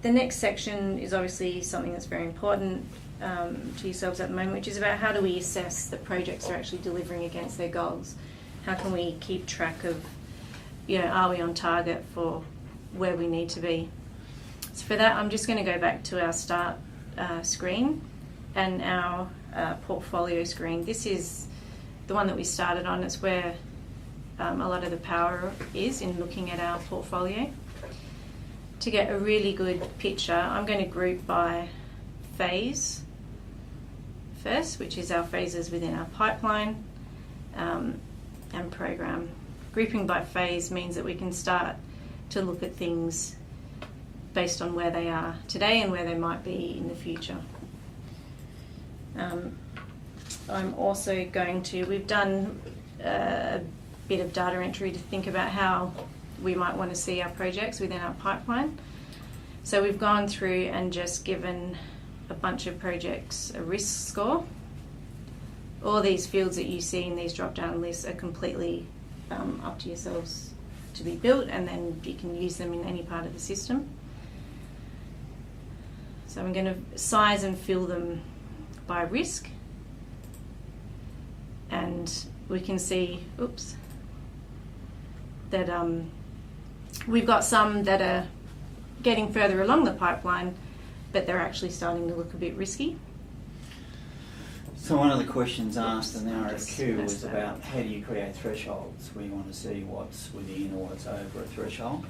The next section is obviously something that's very important to yourselves at the moment, which is about how do we assess that projects are actually delivering against their goals? How can we keep track of, are we on target for where we need to be? So for that, I'm just going to go back to our start screen and our portfolio screen. This is the one that we started on. It's where a lot of the power is in looking at our portfolio. To get a really good picture, I'm going to group by phase first, which is our phases within our pipeline and program. Grouping by phase means that we can start to look at things based on where they are today and where they might be in the future. I'm also we've done a bit of data entry to think about how we might want to see our projects within our pipeline. So we've gone through and just given a bunch of projects a risk score. All these fields that you see in these drop-down lists are completely up to yourselves to be built, and then you can use them in any part of the system. So I'm going to size and fill them by risk, and we can see, that we've got some that are getting further along the pipeline, but they're actually starting to look a bit risky. So one of the questions asked in the RFQ was about how do you create thresholds? We want to see what's within or what's over a threshold.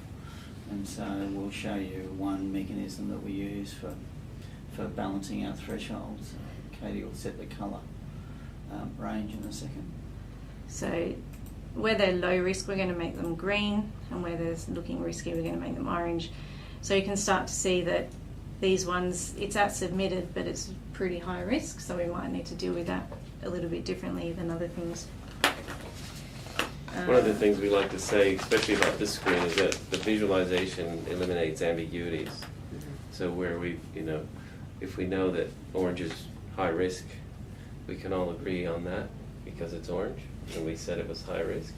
And so we'll show you one mechanism that we use for balancing our thresholds. Katie will set the colour range in a second. So where they're low risk, we're going to make them green, and where they're looking risky, we're going to make them orange. So you can start to see that these ones, it's at submitted, but it's pretty high risk, so we might need to deal with that a little bit differently than other things. One of the things we like to say, especially about this screen, is that the visualization eliminates ambiguities. So where if we know that orange is high risk, we can all agree on that because it's orange, and we said it was high risk.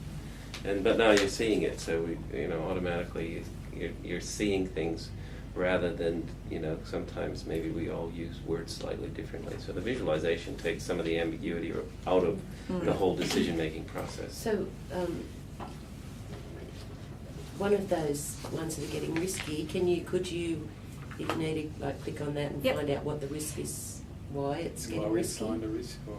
But now you're seeing it, so automatically you're seeing things rather than, sometimes maybe we all use words slightly differently. So the visualization takes some of the ambiguity out of the whole decision-making process. So one of those ones that are getting risky, could you, if you need to, click on that and find out what the risk is, why it's getting risky? Why we find a risk or,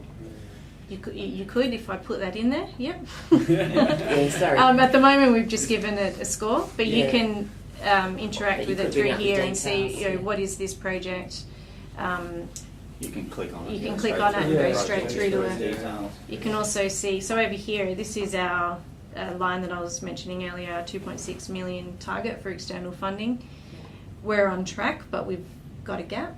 You could if I put that in there, yep. Yeah, sorry. At the moment we've just given it a score, but you can interact with it through here and see what is this project. You can click on it. You can click on it and go straight through to it. Details. You can also see, so over here, this is our line that I was mentioning earlier, our 2.6 million target for external funding. We're on track, but we've got a gap.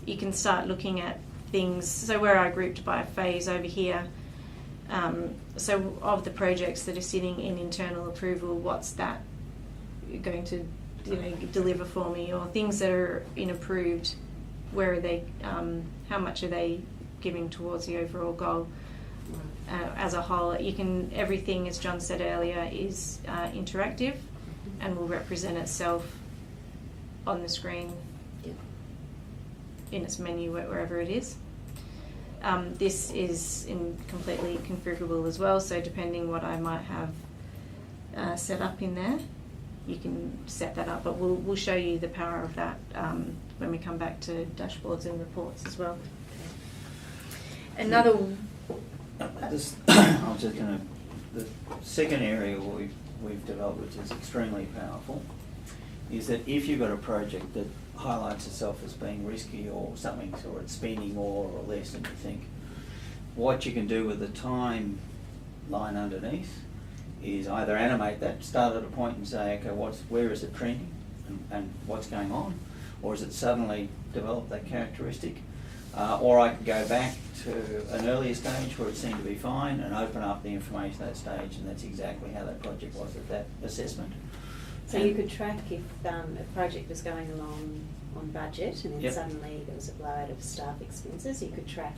You can start looking at things, so where I grouped by phase over here, so of the projects that are sitting in internal approval, what's that going to deliver for me, or things that are in approved, where are they, how much are they giving towards the overall goal as a whole. Everything, as John said earlier, is interactive and will represent itself on the screen in its menu, wherever it is. This is completely configurable as well, so depending what I might have set up in there, you can set that up, but we'll show you the power of that when we come back to dashboards and reports as well. Another the second area we've developed, which is extremely powerful, is that if you've got a project that highlights itself as being risky or something, or it's spending more or less than you think, what you can do with the time line underneath is either animate that, start at a point and say, okay, where is it trending and what's going on, or is it suddenly developed that characteristic, or I can go back to an earlier stage where it seemed to be fine and open up the information at that stage, and that's exactly how that project was at that assessment. So you could track if a project was going along on budget and then suddenly there was a blowout of staff expenses, you could track,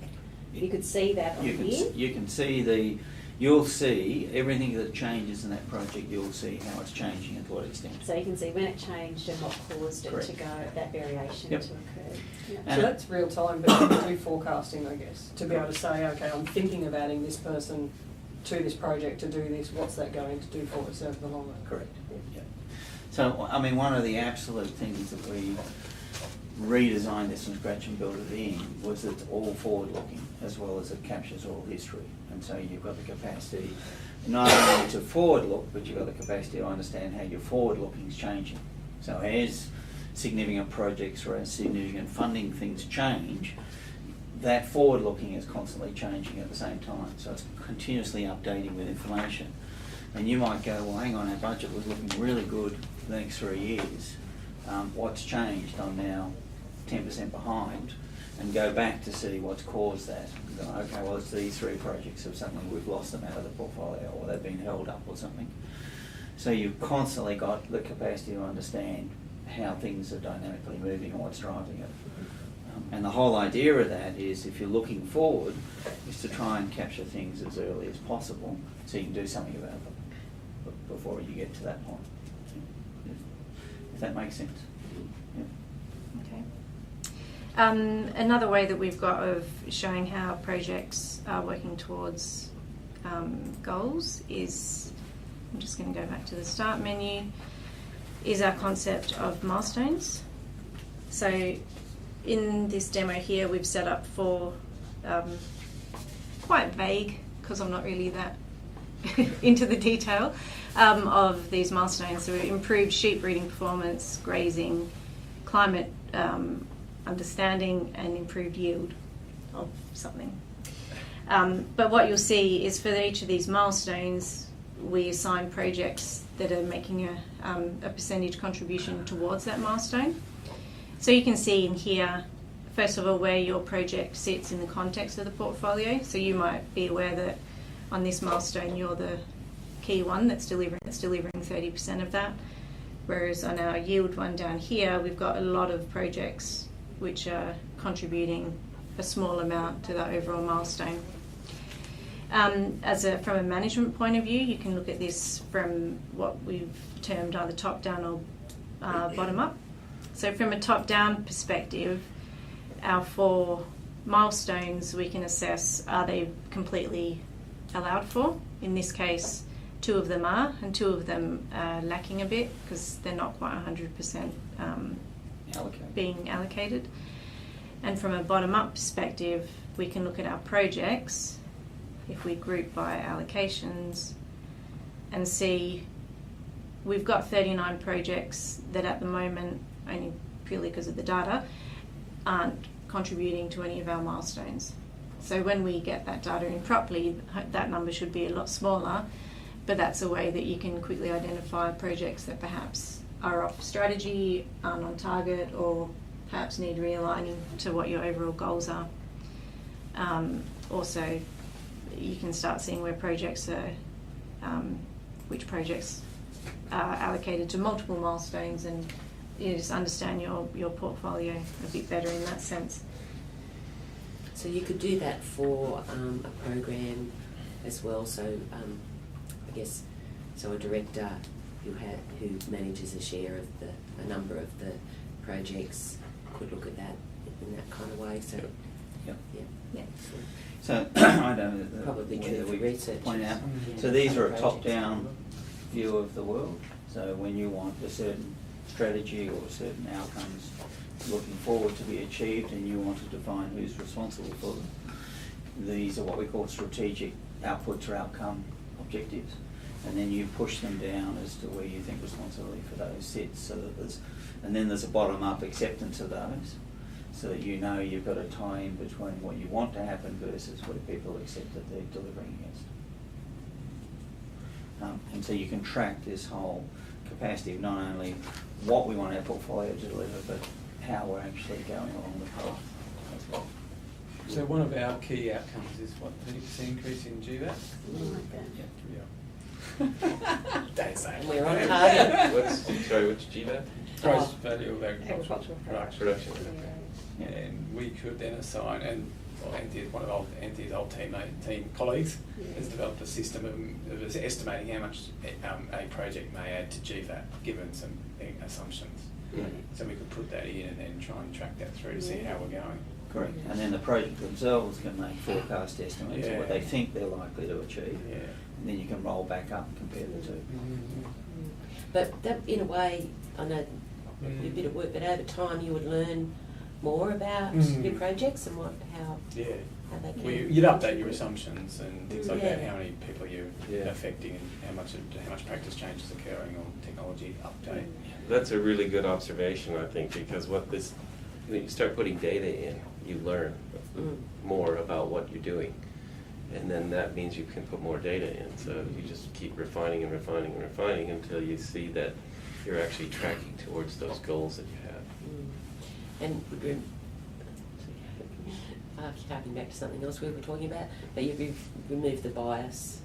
you could see that on here? You can see you'll see everything that changes in that project, you'll see how it's changing and to what extent. So you can see when it changed and what caused it Correct. to go, that variation Yep. to occur. Yeah. And So that's real time, but you can do forecasting, I guess, to be able to say, okay, I'm thinking of adding this person to this project to do this, what's that going to do for us over the long run? Correct. Yeah. So, I mean, one of the absolute things that we redesigned this from scratch and built it in was that it's all forward-looking as well as it captures all history. And so you've got the capacity not only to forward-look, but you've got the capacity to understand how your forward-looking is changing. So as significant projects or as significant funding things change, that forward-looking is constantly changing at the same time. So it's continuously updating with information. And you might go, well, hang on, our budget was looking really good for the next 3 years. What's changed? I'm now 10% behind, and go back to see what's caused that. And go, okay, well, it's these 3 projects, so suddenly we've lost them out of the portfolio, or they've been held up or something. So you've constantly got the capacity to understand how things are dynamically moving and what's driving it. And the whole idea of that is, if you're looking forward, is to try and capture things as early as possible so you can do something about them before you get to that point. If that makes sense. Yeah. Okay. Another way that we've got of showing how projects are working towards goals is, I'm just going to go back to the start menu, is our concept of milestones. So in this demo here, we've set up 4 quite vague, because I'm not really that into the detail, of these milestones. So improved sheep breeding performance, grazing, climate understanding, and improved yield of something. But what you'll see is for each of these milestones, we assign projects that are making a percentage contribution towards that milestone. So you can see in here, first of all, where your project sits in the context of the portfolio. So you might be aware that on this milestone, you're the key one that's delivering 30% of that. Whereas on our yield one down here, we've got a lot of projects which are contributing a small amount to that overall milestone. From a management point of view, you can look at this from what we've termed either top-down or bottom-up. So from a top-down perspective, our 4 milestones we can assess, are they completely allowed for? In this case, 2 of them are, and 2 of them are lacking a bit because they're not quite 100% being allocated. And from a bottom-up perspective, we can look at our projects, if we group by allocations, and see we've got 39 projects that at the moment, only purely because of the data, aren't contributing to any of our milestones. So when we get that data in properly, that number should be a lot smaller, but that's a way that you can quickly identify projects that perhaps are off strategy, aren't on target, or perhaps need realigning to what your overall goals are. Also, you can start seeing where projects are, which projects are allocated to multiple milestones, and you just understand your portfolio a bit better in that sense. So you could do that for a program as well. So I guess a director who manages a share of a number of the projects could look at that in that kind of way. So Yep. yeah. So I don't know Probably whether true for we research. point out. Yeah. So these are a Projects. top-down view of the world. So when you want a certain strategy or certain outcomes looking forward to be achieved, and you want to define who's responsible for them, these are what we call strategic outputs or outcome objectives. And then you push them down as to where you think responsibility for those sits. So that and then there's a bottom-up acceptance of those, so that you know you've got a tie-in between what you want to happen versus what people accept that they're delivering against. And so you can track this whole capacity of not only what we want our portfolio to deliver, but how we're actually going along the path as well. So one of our key outcomes is what, 30% increase in GVAT? Something like that. Yeah. Don't say it. We're on target. What's GVAT? Gross value of Agricultural production. Production. And we could then assign, and one of Anthony's old team colleagues, Yeah. has developed a system of estimating how much a project may add to GVAT given some assumptions. Mm. So we could put that in and then try and track that through to see how we're going. Correct. And then the project themselves can make forecast estimates of what Yeah. they think they're likely to achieve. Yeah. And then you can roll back up and compare the two. But that, in a way, I know a bit of work, but over time you would learn more about your projects and how Yeah. they can. Well, you'd update your assumptions and things like that, Yeah. how many people you're Yeah. affecting and how much practice change is occurring on technology update. That's a really good observation, I think, because when you start putting data in, you learn more about what you're doing. And then that means you can put more data in. So you just keep refining and refining and refining until you see that you're actually tracking towards those goals that you have. And harking back to something else we were talking about, but you've removed the bias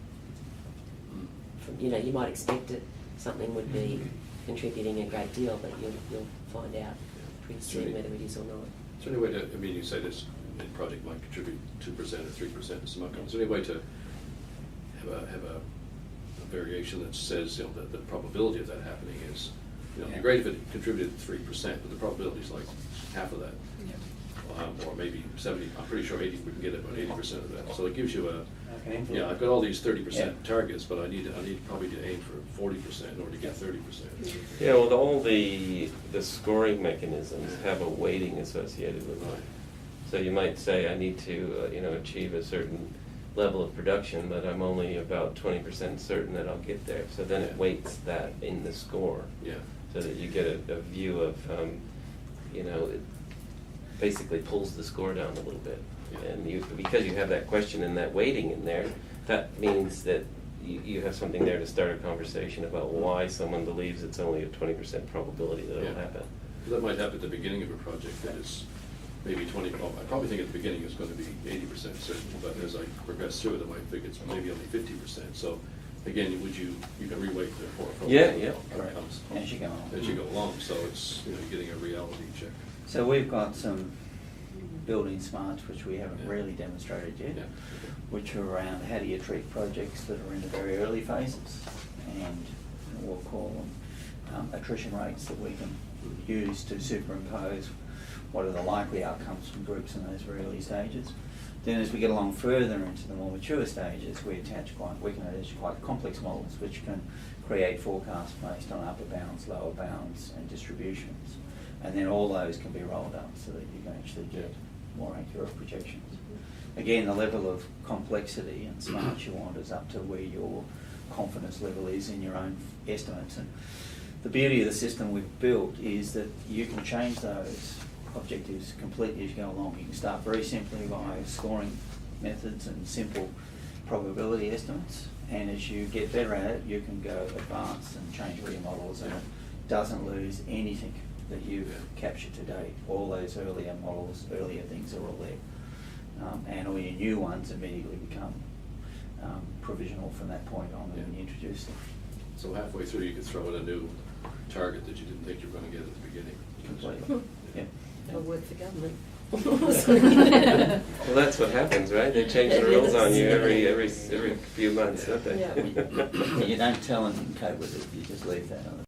from, you might expect that something would be contributing a great deal, but you'll find out pretty soon whether it is or not. Is there any way to, you say this project might contribute 2% or 3% to some outcomes. Is there any way to have a variation that says, that the probability of that happening is, it'd be great if it contributed 3%, but the probability is like half of that. Or maybe 70, I'm pretty sure 80, we can get about 80% of that. So it gives you I've got all these 30% targets, but I need probably to aim for 40% in order to get 30%. Yeah, well, all the scoring mechanisms have a weighting associated with it. So you might say, I need to, achieve a certain level of production, but I'm only about 20% certain that I'll get there. So then it weights that in the score. Yeah. So that you get a view of, it basically pulls the score down a little bit. Yeah. And because you have that question and that weighting in there, that means that you have something there to start a conversation about why someone believes it's only a 20% probability that it'll happen. That might happen at the beginning of a project that is maybe 20, well, I probably think at the beginning it's going to be 80% certain, but as I progress through it, I might think it's maybe only 50%. So again, you can reweight the portfolio. Yeah. Outcomes As you go along. as you go along. So it's you're getting a reality check. So we've got some building smarts which we haven't Yeah. really demonstrated yet, Yeah. which are around how do you treat projects that are in the very early phases, and we'll call them attrition rates that we can use to superimpose what are the likely outcomes from groups in those very early stages. Then as we get along further into the more mature stages, we can attach quite complex models which can create forecasts based on upper bounds, lower bounds and distributions. And then all those can be rolled up so that you can actually get more accurate projections. Again, the level of complexity and smarts you want is up to where your confidence level is in your own estimates. And the beauty of the system we've built is that you can change those objectives completely as you go along. You can start very simply by scoring methods and simple probability estimates, and as you get better at it, you can go advanced and change all your models, and it doesn't lose anything that you've captured to date. All those earlier models, earlier things are all there. And all your new ones immediately become provisional from that point on when you introduce them. So halfway through, you could throw in a new target that you didn't think you were going to get at the beginning. Completely. Yeah. That'll work for government. Well, that's what happens, right? They change the rules on you every few months, don't they? Yeah. You don't tell them you can cope with it, you just leave that on.